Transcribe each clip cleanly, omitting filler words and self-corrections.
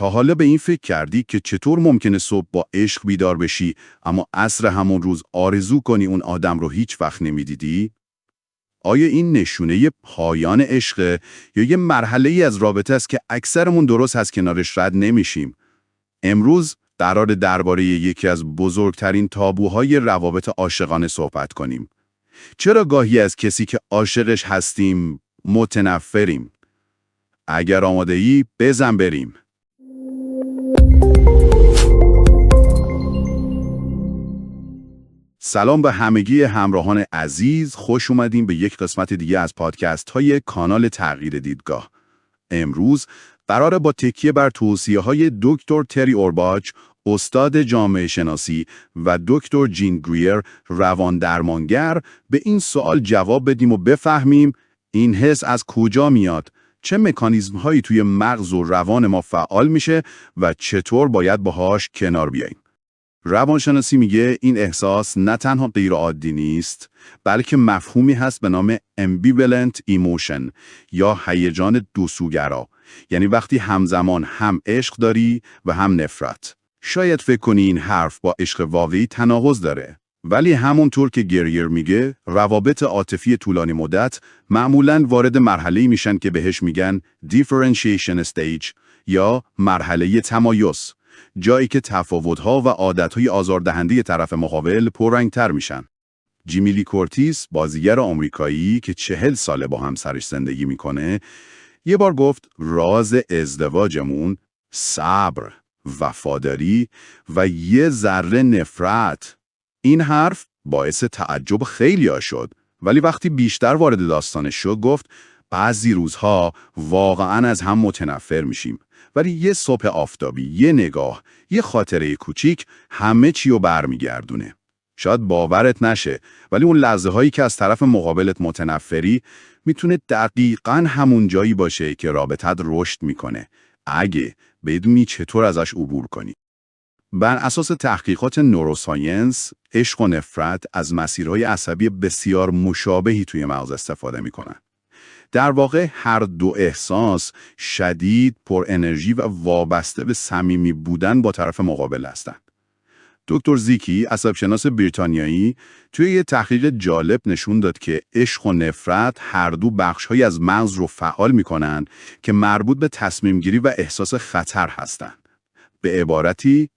تا حالا به این فکر کردی که چطور ممکنه صبح با عشق بیدار بشی اما عصر همون روز آرزو کنی اون آدم رو هیچ وقت نمیدیدی؟ آیا این نشونه پایان عشقه یا یه مرحله‌ای از رابطه است که اکثرمون درست از کنارش رد نمیشیم؟ امروز قرار درباره یکی از بزرگترین تابوهای روابط عاشقانه صحبت کنیم. چرا گاهی از کسی که عاشقش هستیم متنفریم؟ اگر آماده‌ای بزن بریم. سلام به همگی همراهان عزیز، خوش اومدیم به یک قسمت دیگه از پادکست های کانال تغییر دیدگاه. امروز قراره با تکیه بر توصیه‌های دکتر تری اورباچ، استاد جامعه شناسی و دکتر جین گریر، روان درمانگر، به این سوال جواب بدیم و بفهمیم این حس از کجا میاد، چه مکانیزم هایی توی مغز و روان ما فعال میشه و چطور باید باهاش کنار بیاییم. روانشناسی میگه این احساس نه تنها غیر عادی نیست، بلکه مفهومی هست به نام ambivalent emotion یا هیجان دوسوگرا، یعنی وقتی همزمان هم عشق داری و هم نفرت. شاید فکر کنی این حرف با عشق واقعی تناقض داره، ولی همونطور که گریر میگه روابط عاطفی طولانی مدت معمولاً وارد مرحله‌ای میشن که بهش میگن differentiation stage یا مرحله تمایز، جایی که تفاوت‌ها و عادت‌های آزاردهنده طرف مقابل پررنگ‌تر میشن. جیمی لی کورتیس، بازیگر آمریکایی که 40 ساله با همسرش زندگی میکنه، یه بار گفت راز ازدواجمون صبر، وفاداری و یه ذره نفرت. این حرف باعث تعجب خیلیا شد، ولی وقتی بیشتر وارد داستانش شد گفت بعضی روزها واقعاً از هم متنفر میشیم، ولی یه صبح آفتابی، یه نگاه، یه خاطره کوچیک همه چی رو برمیگردونه. شاید باورت نشه، ولی اون لحظه هایی که از طرف مقابلت متنفری میتونه دقیقاً همون جایی باشه که رابطت رشد میکنه، اگه بدونی چطور ازش عبور کنی. بر اساس تحقیقات نوروساینس، عشق و نفرت از مسیرهای عصبی بسیار مشابهی توی مغز استفاده میکنن. در واقع هر دو احساس شدید، پر انرژی و وابسته به صمیمی بودن با طرف مقابل هستند. دکتر زیکی، عصبشناس بریتانیایی، توی یه تحقیق جالب نشون داد که عشق و نفرت هر دو بخش‌هایی از مغز رو فعال می‌کنن که مربوط به تصمیم گیری و احساس خطر هستند. به عبارتی،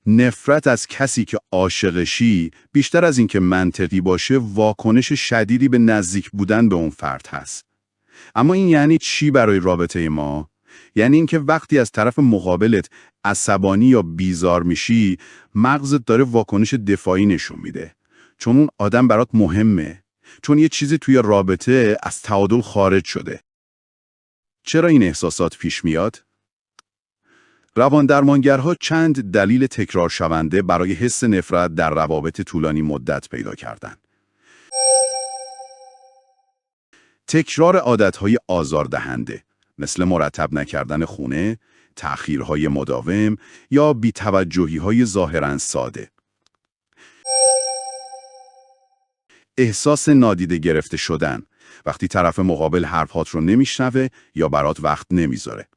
نفرت از کسی که عاشقشی بیشتر از اینکه منطقی باشه واکنش شدیدی به نزدیک بودن به اون فرد هست. اما این یعنی چی برای رابطه ما؟ یعنی اینکه وقتی از طرف مقابلت عصبانی یا بیزار میشی، مغزت داره واکنش دفاعی نشون میده. چون اون آدم برات مهمه. چون یه چیزی توی رابطه از تعادل خارج شده. چرا این احساسات پیش میاد؟ رواندرمانگرها چند دلیل تکرار شونده برای حس نفرت در روابط طولانی مدت پیدا کردند. تکرار عادتهای آزاردهنده مثل مرتب نکردن خونه، تأخیرهای مداوم یا بی‌توجهی‌های ظاهراً ساده. احساس نادیده گرفته شدن وقتی طرف مقابل حرفات رو نمیشنوه یا برات وقت نمیذاره.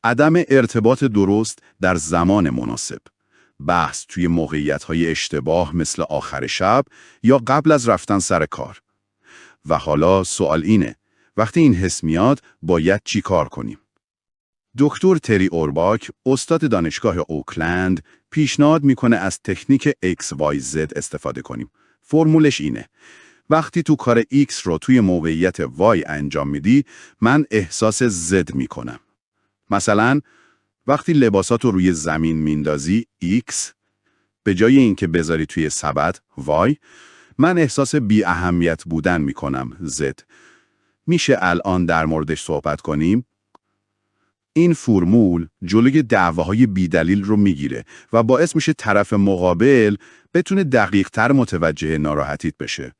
عدم ارتباط درست در زمان مناسب. بحث توی موقعیت‌های اشتباه مثل آخر شب یا قبل از رفتن سر کار. و حالا سوال اینه، وقتی این حس میاد باید چی کار کنیم؟ دکتر تری اورباچ، استاد دانشگاه اوکلند، پیشنهاد میکنه از تکنیک XYZ استفاده کنیم. فرمولش اینه: وقتی تو کار X رو توی موقعیت Y انجام میدی، من احساس Z میکنم. مثلا وقتی لباسات رو روی زمین میندازی X، به جای اینکه بذاری توی سبد Y، من احساس بی اهمیت بودن میکنم Z. میشه الان در موردش صحبت کنیم؟ این فرمول جلوی دعواهای بیدلیل رو میگیره و باعث میشه طرف مقابل بتونه دقیق‌تر متوجه ناراحتیت بشه.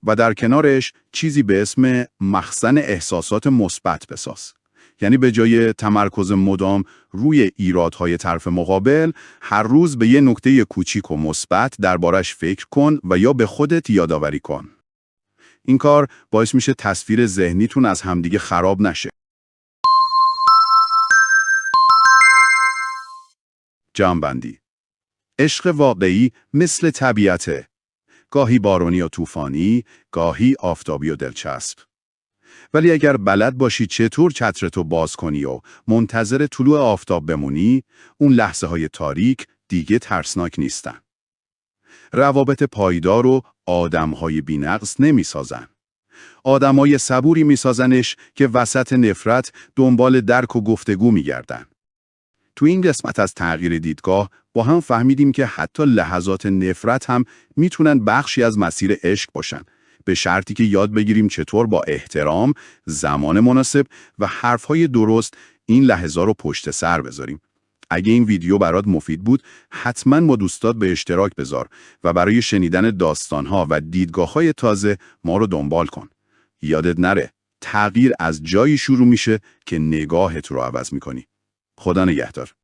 و در کنارش چیزی به اسم مخزن احساسات مثبت بساز. یعنی به جای تمرکز مدام روی ایرادهای طرف مقابل، هر روز به یه نکته کوچیک و مثبت دربارش فکر کن و یا به خودت یادآوری کن. این کار باعث میشه تصویر ذهنیتون از همدیگه خراب نشه. جمع‌بندی: عشق واقعی مثل طبیعته. گاهی بارونی و طوفانی، گاهی آفتابی و دلچسب. ولی اگر بلد باشی چطور چترتو باز کنی و منتظر طلوع آفتاب بمونی، اون لحظه‌های تاریک دیگه ترسناک نیستن. روابط پایدار و آدم‌های بی‌نقص نمی‌سازن. آدمای صبوری می‌سازنش که وسط نفرت دنبال درک و گفتگو می‌گردن. تو این قسمت از تغییر دیدگاه با هم فهمیدیم که حتی لحظات نفرت هم میتونن بخشی از مسیر عشق باشن، به شرطی که یاد بگیریم چطور با احترام، زمان مناسب و حرفهای درست این لحظات رو پشت سر بذاریم. اگه این ویدیو برات مفید بود، حتما با دوستات به اشتراک بذار و برای شنیدن داستانها و دیدگاه‌های تازه ما رو دنبال کن. یادت نره، تغییر از جایی شروع میشه که نگاهت رو عوض میکنی. خدا نگهدار.